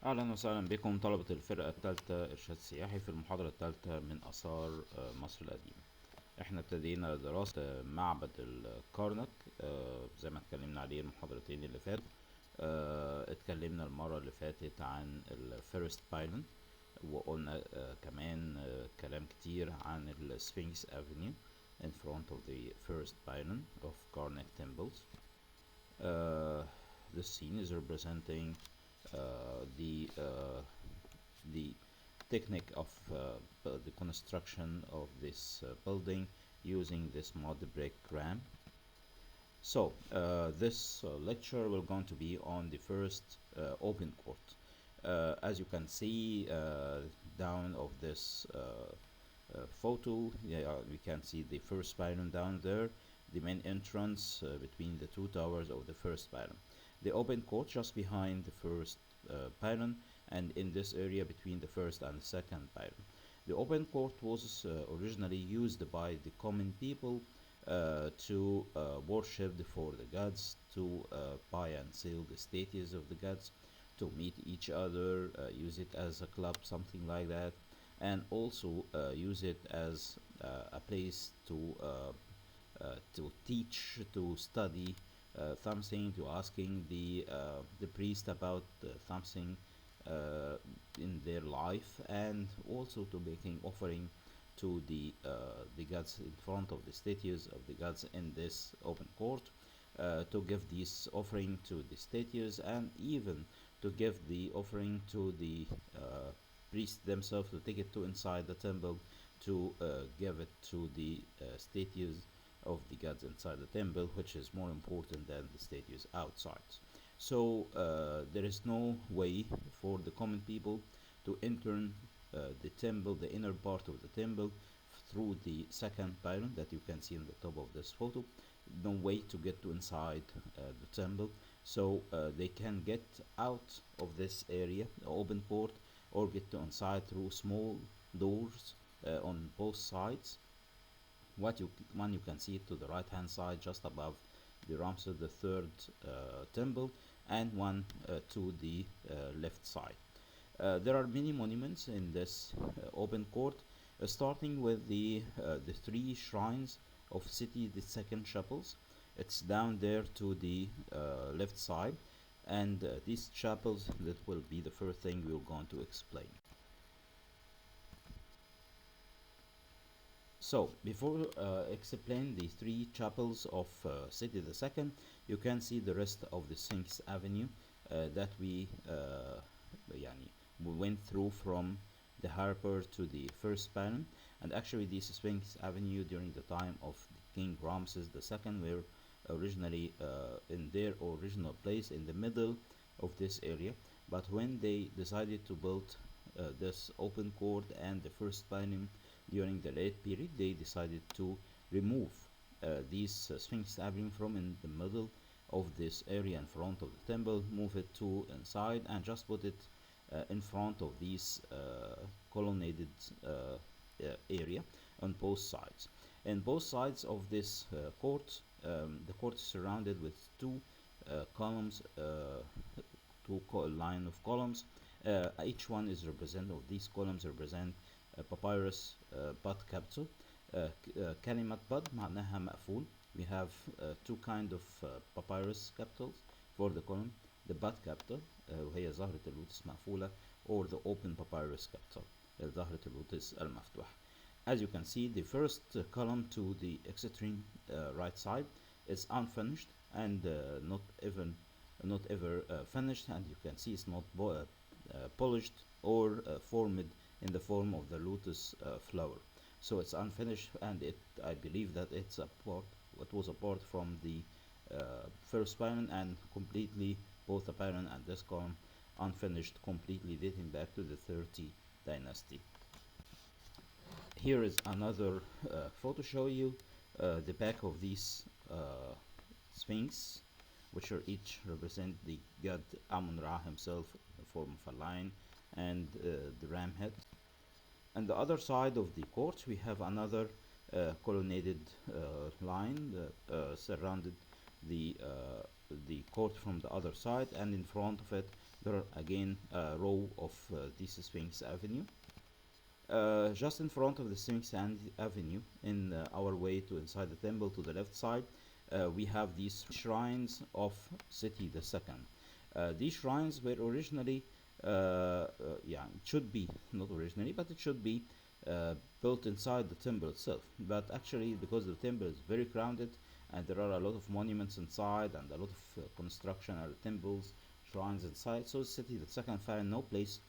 أهلا وسهلا بكم طلبة الفرقة الثالثة إرشاد سياحي في المحاضرة الثالثة من آثار مصر القديمة. احنا ابتدينا دراسة معبد الكرنك زي ما اتكلمنا عليه المحاضرتين اللي فاتوا. اتكلمنا المرة اللي فاتت عن الفيرست بايلون، وقلنا كمان كلام كتير عن السفنكس افنيو in front of the first pylon of Karnak temples. The scene is representing the technique of the construction of this building using this mud brick ramp. So this lecture will going to be on the first open court. As you can see down of this photo, we can see the first pylon down there, the main entrance between the two towers of the first pylon. The open court just behind the first pylon, and in this area between the first and the second pylon. The open court was originally used by the common people to worship for the gods, to buy and sell the statues of the gods, to meet each other, use it as a club, something like that, and also use it as a place to teach, to study something, to asking the priest about something in their life, and also to making offering to the gods in front of the statues of the gods in this open court, to give this offering to the statues, and even to give the offering to the priests themselves, to take it to inside the temple, to give it to the statues of the gods inside the temple, which is more important than the statues outside. So there is no way for the common people to enter the temple, the inner part of the temple, through the second pylon that you can see on the top of this photo. No way to get to inside the temple, so they can get out of this area, the open port, or get to inside through small doors on both sides. One you can see to the right hand side just above the Ramses III temple, and one to the left side. There are many monuments in this open court, starting with the three shrines of city, the second chapels. It's down there to the left side, and these chapels, that will be the first thing we're going to explain. So before explain the three chapels of City the Second, you can see the rest of the Sphinx Avenue that we went through from the Harper to the first pylon. And actually this Sphinx Avenue during the time of King Ramses II were originally in their original place in the middle of this area, but when they decided to build this open court and the first pylon during the late period, they decided to remove these Sphinx Avenue from in the middle of this area in front of the temple, move it to inside, and just put it in front of these colonnaded area on both sides. And both sides of this court, the court is surrounded with two columns, line of columns. Each one is represent, of these columns represent papyrus bud capital. كلمة bud معناها مقفول. We have two kind of papyrus capitals for the column. The bud capital وهي زهرة اللوتس مقفولة, or the open papyrus capital, زهرة اللوتس المفتوحة. As you can see, the first column to the extreme right side is unfinished and not ever finished, and you can see it's not polished or formed in the form of the lotus flower. So it's unfinished, and I believe that it was apart from the first pylon, and completely both the pylon and this column unfinished, completely dating back to the 30 dynasty. Here is another photo show you the back of these sphinx, which are each represent the god Amun-Ra himself in the form of a lion and the ram head. On the other side of the court, we have another colonnaded line surrounded the court from the other side, and in front of it there are again a row of this Sphinx Avenue. Just in front of the Sphinx Avenue, in our way to inside the temple to the left side, we have these shrines of City the Second. These shrines were originally, yeah, it should be, not originally, but it should be built inside the temple itself. But actually, because the temple is very crowded and there are a lot of monuments inside and a lot of constructional temples, shrines inside, so City the Second found no place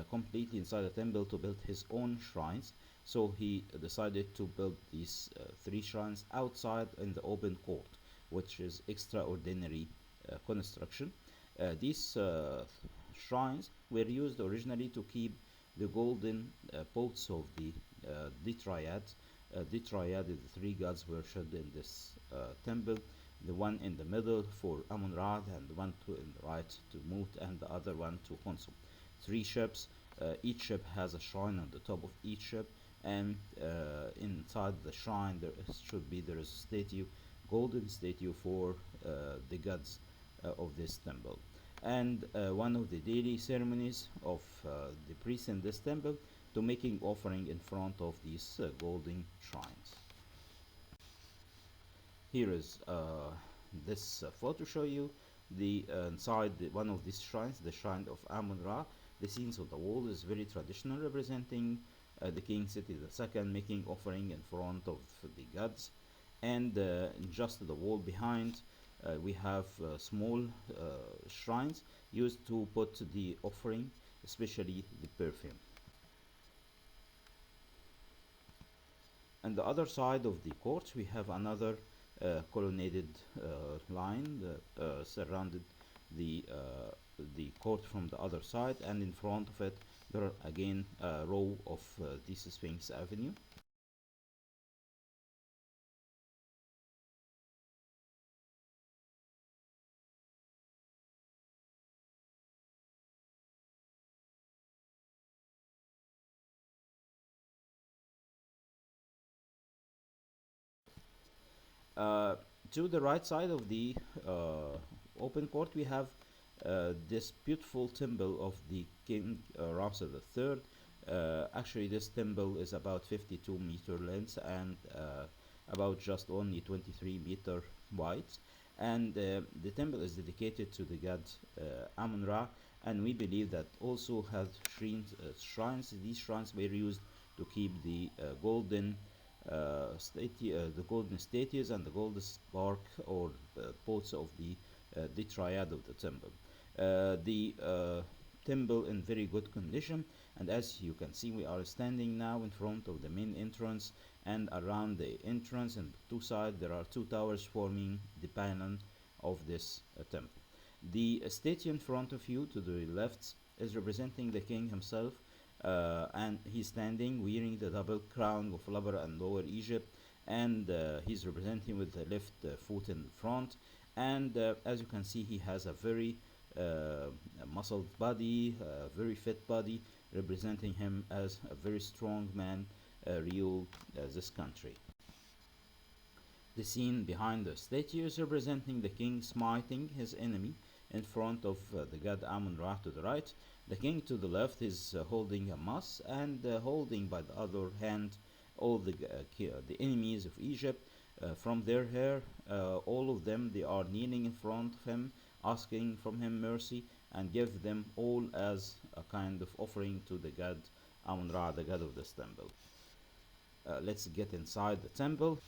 completely inside the temple to build his own shrines. So he decided to build these three shrines outside in the open court, which is extraordinary construction. These shrines were used originally to keep the golden pots of the triad. The triad is the three gods worshipped in this temple. The one in the middle for Amun Ra, and the one in the right to Mut, and the other one to Khonsum. Three ships. Each ship has a shrine on the top of each ship, and inside the shrine there is a statue, golden statue for the gods of this temple. And one of the daily ceremonies of the priests in this temple to making offering in front of these golden shrines. Here is this photo show you the inside one of these shrines, the shrine of Amun Ra. The scenes of the wall is very traditional, representing the king City the Second making offering in front of the gods, and just the wall behind we have small shrines used to put the offering, especially the perfume. On the other side of the court we have another colonnaded line that surrounded the court from the other side, and in front of it there are again a row of this Sphinx Avenue. Uh, to the right side of the open court, we have this beautiful temple of the King Ramses III. Actually, this temple is about 52-meter length and about just only 23-meter wide. And the temple is dedicated to the god Amun Ra, and we believe that also has shrines. These shrines were used to keep the golden statues and the golden spark or pots of the triad of the temple. The temple in very good condition, and as you can see we are standing now in front of the main entrance, and around the entrance and two sides there are two towers forming the pylon of this temple. The statue in front of you to the left is representing the king himself, and he's standing wearing the double crown of Upper and Lower Egypt, and he's representing with the left foot in front, and as you can see he has a very muscled body, very fit body, representing him as a very strong man ruled this country. The scene behind the statue is representing the king smiting his enemy in front of the god Amun Ra to the right. The king to the left is holding a mass, and holding by the other hand all the enemies of Egypt from their hair. All of them, they are kneeling in front of him, asking from him mercy, and give them all as a kind of offering to the god Amun Ra, the god of this temple. Let's get inside the temple.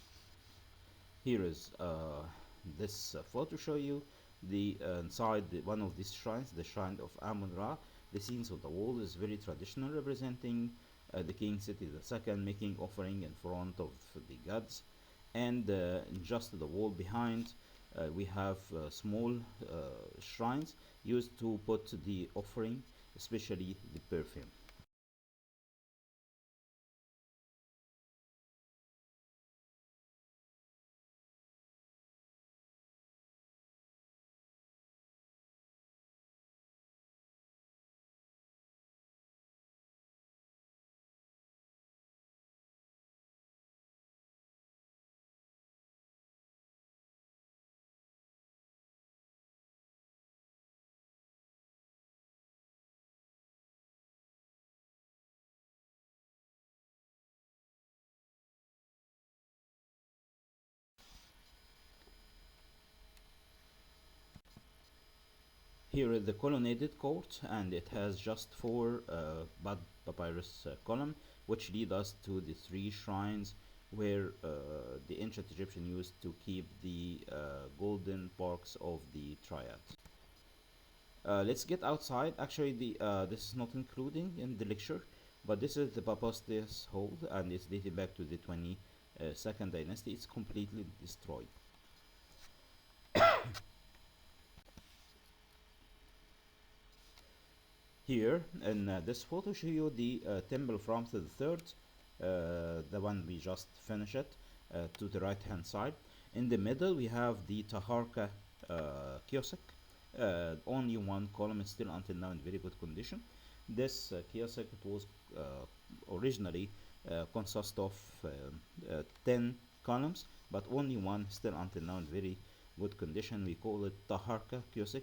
Here is this photo show you the inside one of these shrines, the shrine of Amun Ra. The scenes of the wall is very traditional, representing the king City the Second making offering in front of the gods, and just the wall behind we have small shrines used to put the offering, especially the perfume. Here is the colonnaded court, and it has just four bud papyrus column, which lead us to the three shrines where the ancient Egyptian used to keep the golden barks of the triad. Let's get outside. Actually, this is not including in the lecture, but this is the Papastes hold, and it's dated back to the 22nd dynasty. It's completely destroyed. Here in this photo show you the temple from the third, the one we just finished to the right hand side. In the middle we have the Taharka kiosk. Only one column is still until now in very good condition. This kiosk it was originally consist of 10 columns, but only one still until now in very good condition. We call it Taharka kiosk.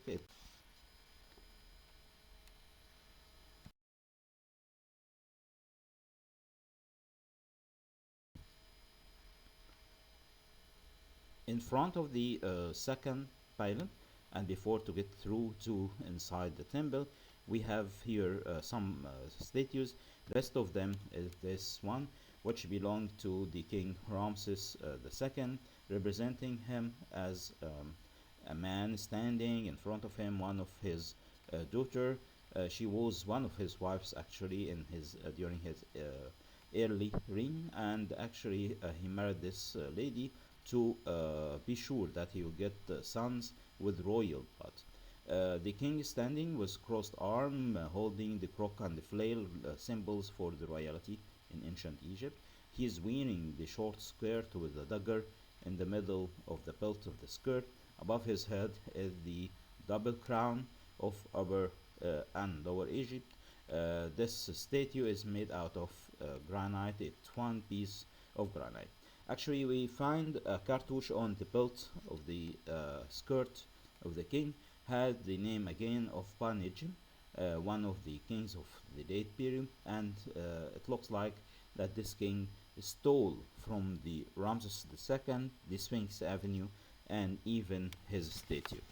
In front of the second pylon, and before to get through to inside the temple, we have here some statues. The rest of them is this one, which belonged to the king Ramses II, representing him as a man standing in front of him, one of his daughter. She was one of his wives actually in his during his early reign, and actually he married this lady to be sure that he will get sons with royal blood. The king is standing with crossed arm, holding the crook and the flail, symbols for the royalty in ancient Egypt. He is wearing the short skirt with the dagger in the middle of the belt of the skirt. Above his head is the double crown of Upper and Lower Egypt. This statue is made out of granite. It's one piece of granite. Actually, we find a cartouche on the belt of the skirt of the king, had the name again of Panijim, one of the kings of the late period, and it looks like that this king stole from the Ramses II, the Sphinx Avenue, and even his statue.